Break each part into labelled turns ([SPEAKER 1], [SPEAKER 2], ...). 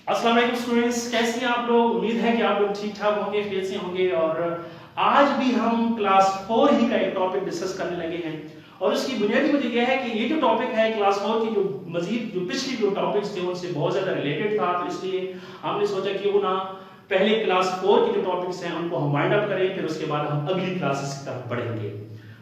[SPEAKER 1] अस्सलाम वालेकुम स्टूडेंट्स, कैसे हैं आप लोग। उम्मीद है कि आप लोग ठीक ठाक होंगे, कैसे होंगे। और आज भी हम क्लास 4 ही का एक टॉपिक डिस्कस करने लगे हैं। और उसकी बुनियादी वजह यह है कि ये जो टॉपिक है क्लास 4 की, जो मजीद जो पिछली जो टॉपिक्स थे उनसे बहुत ज़्यादा रिलेटेड था, तो इसलिए हमने सोचा कि वो ना पहले क्लास 4 के जो टॉपिक्स हैं उनको हम वाइंड अप करें, फिर उसके बाद हम अगली क्लासेस की तरफ बढ़ेंगे।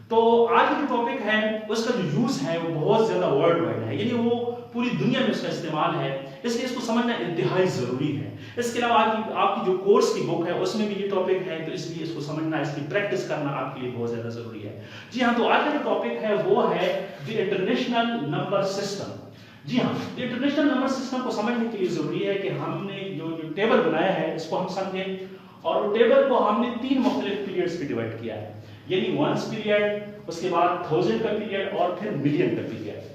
[SPEAKER 1] तो आज का जो टॉपिक है उसका जो यूज है वो बहुत ज्यादा वर्ल्ड वाइड है, यानी वो पूरी दुनिया में उसका इस्तेमाल है, इसलिए इसको समझना इंतहाई जरूरी है। इसके अलावा आपकी जो कोर्स की बुक है उसमें भी ये टॉपिक है, तो इसलिए इसको समझना, इसकी प्रैक्टिस करना आपके लिए बहुत ज्यादा जरूरी है। जी हाँ, तो आज का जो टॉपिक है वो है द इंटरनेशनल नंबर सिस्टम। जी हाँ, इंटरनेशनल नंबर सिस्टम को समझने के लिए जरूरी है कि हमने जो टेबल बनाया है इसको हम समझें, और टेबल को हमने 3 मुख्तलिफ पीरियड्स पे डिवाइड किया है, यानी वंस पीरियड, उसके बाद 1000 का पीरियड और फिर मिलियन का पीरियड।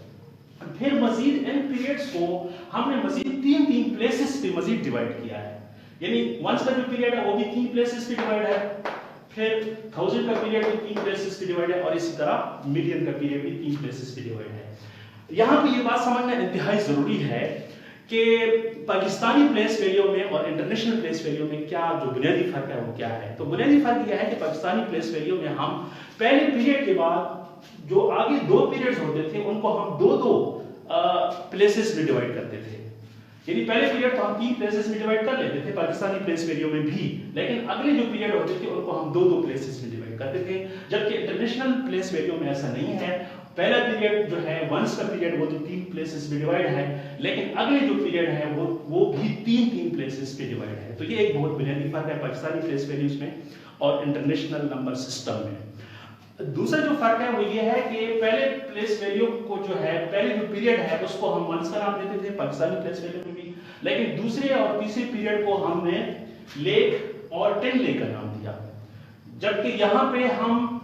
[SPEAKER 1] फिर मजीद इन पीरियड्स को हमने मजीद 3 प्लेसेस पे मजीद डिवाइड किया है, यानी वंस का जो पीरियड है वो भी 3 प्लेसेस पे डिवाइड है, फिर 1000 का पीरियड भी 3 प्लेसेस पे डिवाइड है, और इसी तरह मिलियन का पीरियड भी 3 प्लेसेस पे डिवाइड है। यहाँ पे ये बात समझना इंतहाई जरूरी है कि पाकिस्तानी प्लेस वैल्यू में और इंटरनेशनल प्लेस वैल्यू में क्या जो बुनियादी फर्क है वो क्या है। तो बुनियादी फर्क यह है कि पाकिस्तानी प्लेस वैल्यू में हम पहले पीरियड के बाद जो आगे 2 पीरियड्स होते थे उनको हम दो प्लेसेस में डिवाइड करते थे, यानी पहले पीरियड तो हम 3 प्लेसेस में डिवाइड कर लेते थे पाकिस्तानी प्लेस वैल्यू में भी, लेकिन अगले जो पीरियड होते थे उनको हम दो प्लेसेस में डिवाइड करते थे। जबकि इंटरनेशनल प्लेस वैल्यू में ऐसा नहीं है। पहला पीरियड जो है वंस का पीरियड वो तो 3 प्लेसेस में डिवाइड है, लेकिन अगले जो पीरियड है वो भी 3 प्लेसेस पे डिवाइड है। तो ये एक बहुत बुनियादी फर्क है पाकिस्तानी प्लेस वैल्यूज में और इंटरनेशनल नंबर सिस्टम में। दूसरा जो फर्क है वो ये है कि पहले प्लेस वैल्यू को जो है, पहले जो पीरियड है उसको हम वंस का नाम देते थे पाकिस्तानी प्लेस वैल्यू में भी, लेकिन दूसरे और तीसरे पीरियड को हमने लेक और 10 लेक का नाम दिया। जबकि यहाँ पे हम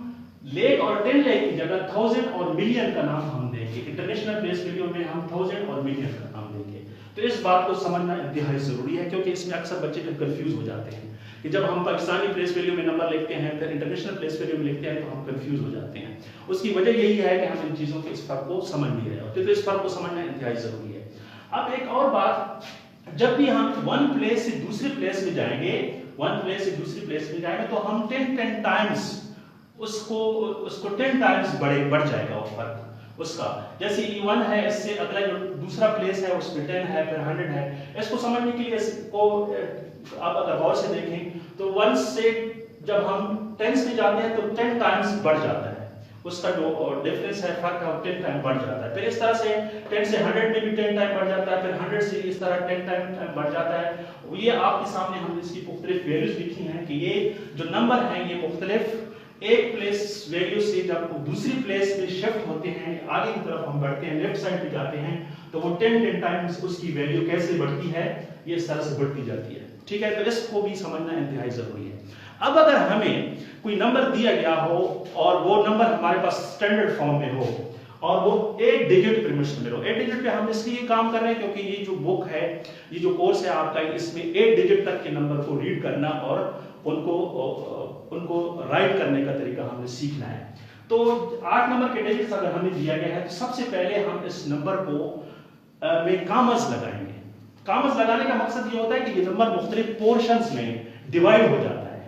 [SPEAKER 1] लेक और 10 लेक की जगह 1000 और मिलियन का नाम हम देंगे। इंटरनेशनल प्लेस वैल्यू में हम 1000 और मिलियन का नाम देंगे। तो इस बात को समझना इंतहाई जरूरी है, क्योंकि इसमें अक्सर बच्चे कंफ्यूज हो जाते हैं कि जब हम पाकिस्तानी प्लेस वैल्यू में नंबर लिखते हैं फिर इंटरनेशनल प्लेस वैल्यू में लिखते हैं तो हम कंफ्यूज हो जाते हैं। उसकी वजह यही है कि हम इन चीजों के इस फर्क को समझ नहीं रहे होते, तो इस फर्क को समझना इंतहाई जरूरी है। अब एक और बात, जब भी हम वन प्लेस से दूसरे प्लेस में जाएंगे, वन प्लेस से दूसरी प्लेस में जाएंगे तो हम 10 टाइम्स उसको 10 टाइम्स बढ़ जाएगा वो फर्क उसका। जैसे E1 है, इससे अगला जो दूसरा प्लेस है उसमें 10 है, फिर 100 है। इसको समझने के लिए इसको आप अगर गौर से देखें तो 1 से जब हम 10 में जाते हैं तो 10 टाइम्स बढ़ जाता है, उसका जो डिफरेंस है, फर्क है, 10 टाइम बढ़ जाता है। फिर इस तरह से 10 से 100 में भी 10 टाइम बढ़ जाता है, फिर 100 से इस तरह 10 टाइम बढ़ जाता है। ये आपके सामने हमने इसकी मुख्तलिफ वैल्यूज लिखी हैं कि ये जो नंबर हैं ये मुख्तलिफ एक प्लेस वैल्यू से जब दूसरी प्लेस में शिफ्ट होते हैं, आगे की तरफ हम बढ़ते हैं, लेफ्ट साइड पे जाते हैं, तो वो 10 टाइम्स उसकी वैल्यू कैसे बढ़ती है, ये इस तरह से बढ़ती जाती है। ठीक है, तो इसको भी समझना इंतहाई जरूरी है। अब अगर हमें कोई नंबर दिया गया हो और वो नंबर हमारे पास स्टैंडर्ड फॉर्म में हो और वो 8 डिजिट प्रीमिस में हो, 8 डिजिट पे हम इसलिए काम कर रहे हैं क्योंकि ये जो बुक है, ये जो कोर्स है आपका, इसमें 8 डिजिट तक के नंबर को रीड करना और उनको राइट करने का तरीका हमने सीखना है। तो 8 नंबर के डिजिट्स अगर हमें दिया गया है तो सबसे पहले हम इस नंबर को में कामस लगाएंगे। कामस लगाने का मकसद ये होता है कि ये नंबर मुख्तलिफ पोर्शंस में डिवाइड हो जाता है।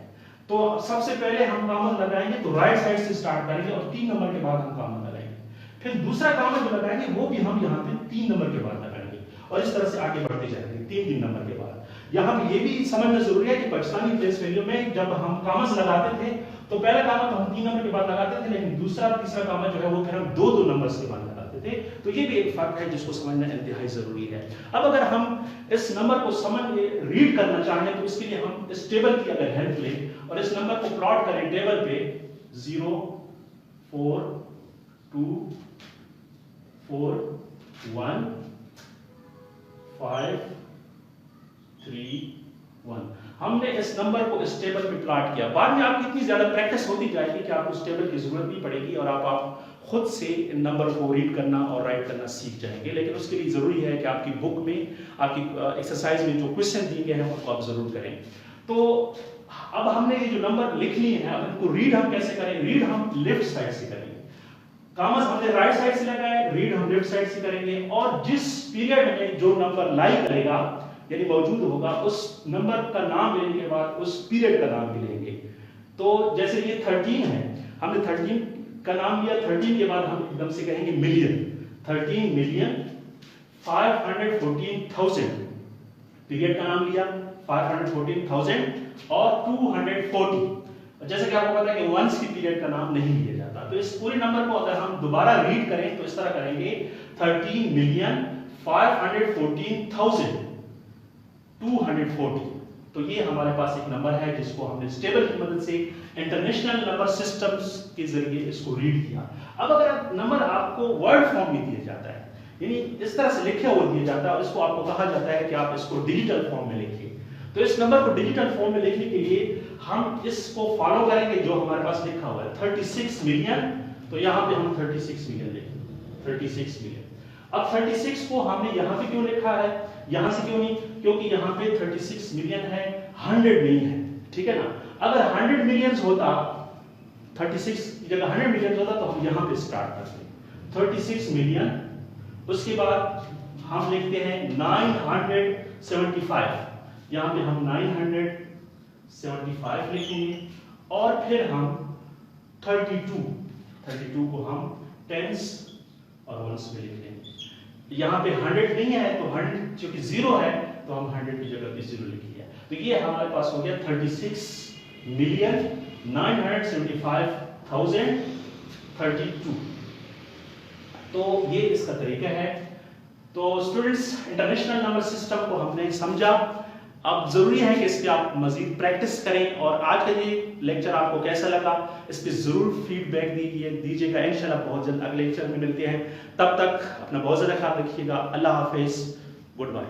[SPEAKER 1] तो सबसे पहले हम कामस लगाएंगे तो राइट साइड से स्टार्ट करेंगे और 3 नंबर के बाद हम कामस लगाएंगे। फिर दूसरा कामस जो लगाएंगे वो भी हम यहाँ पे 3 नंबर के बाद लगाएंगे और इस तरह से आगे बढ़ते जाएंगे 3 नंबर के बाद। यहाँ पे ये भी समझना जरूरी है कि पाकिस्तानी प्लेस वैल्यू में जब हम कामस लगाते थे तो पहला कामस तो हम 3 नंबर के बाद लगाते थे, लेकिन दूसरा तीसरा कामस जो है वो फिर हम 2 नंबर्स के बाद लगाते थे। तो ये भी एक फर्क है जिसको समझना इंतहाई जरूरी है। अब अगर हम इस नंबर को समझ रीड करना चाहें तो इसके लिए हम इस टेबल की अगर हेल्प लें और इस नंबर को प्लॉट करें टेबल पे 0 4 2 4 1 5 3 1, हमने इस नंबर को इस टेबल पे प्लॉट किया। बाद में आपकी इतनी ज्यादा प्रैक्टिस होती जाएगी कि आपको इस टेबल की जरूरत नहीं पड़ेगी और आप खुद से इन नंबर को रीड करना और राइट करना सीख जाएंगे। लेकिन उसके लिए जरूरी है कि आपकी बुक में, आपकी एक्सरसाइज में जो क्वेश्चन दिए गए हैं उनको आप जरूर करें। तो अब हमने ये जो नंबर लिख लिए हैं, अब इनको रीड हम कैसे करें? रीड हम लेफ्ट साइड से करेंगे, कामस हमने राइट साइड से लगाए, रीड हम लेफ्ट साइड से करेंगे, और जिस पीरियड में जो नंबर लाई करेगा यानी मौजूद होगा, उस नंबर का नाम लेने के बाद उस पीरियड का नाम भी लेंगे। तो जैसे ये 13 है, हमने 13 का नाम लिया, 13 के बाद हम एकदम से कहेंगे मिलियन, 13,514,000, पीरियड का नाम लिया 514,000 और 240। जैसे कि आपको पता है कि वंस की पीरियड का नाम नहीं लिया जाता, तो इस पूरे नंबर को अगर हम दोबारा रीड करें तो इस तरह करेंगे 13,514,240। तो ये हमारे पास एक नंबर है जिसको हमने स्टेबल की मदद से इंटरनेशनल नंबर सिस्टम्स के जरिए इसको रीड किया। अब अगर नंबर आपको वर्ड फॉर्म में दिया जाता है, यानी इस तरह से लिखे हुए दिया जाता है और इसको आपको कहा जाता है कि आप इसको डिजिटल फॉर्म में लिखिए, तो इस नंबर को डिजिटल फॉर्म में लिखने के लिए हम इसको फॉलो करेंगे जो हमारे पास लिखा हुआ है 36 मिलियन। तो यहाँ पे हम 36 मिलियन लिखेंगे, 36 मिलियन। अब 36 को हमने यहाँ पे क्यों लिखा है, यहाँ से क्यों नहीं, क्योंकि यहाँ पे 36 मिलियन है, 100 नहीं है, ठीक है ना। अगर 100 मिलियंस होता, 36 की जगह 100 मिलियन होता तो हम यहाँ पे स्टार्ट करते 36 मिलियन। उसके बाद हम लिखते हैं 975, यहाँ पे हम 975 लिखेंगे और फिर हम 32 को हम टेंस और वंस में लिख लेंगे। यहाँ पे 100 नहीं है तो 100 क्योंकि 0 है तो हम 100 की जगह पे 0 लिख लिया, तो ये हमारे पास हो गया 36,975,032। तो ये इसका तरीका है। तो स्टूडेंट्स, इंटरनेशनल नंबर सिस्टम को हमने समझा। अब जरूरी है कि इस पे आप मजीद प्रैक्टिस करें, और आज का ये लेक्चर आपको कैसा लगा इस पे जरूर फीडबैक दीजिएगा। इंशाल्लाह बहुत जल्द अगले लेक्चर में मिलते हैं, तब तक अपना बहुत ज़्यादा ख्याल रखिएगा। अल्लाह हाफिज़, गुड बाय।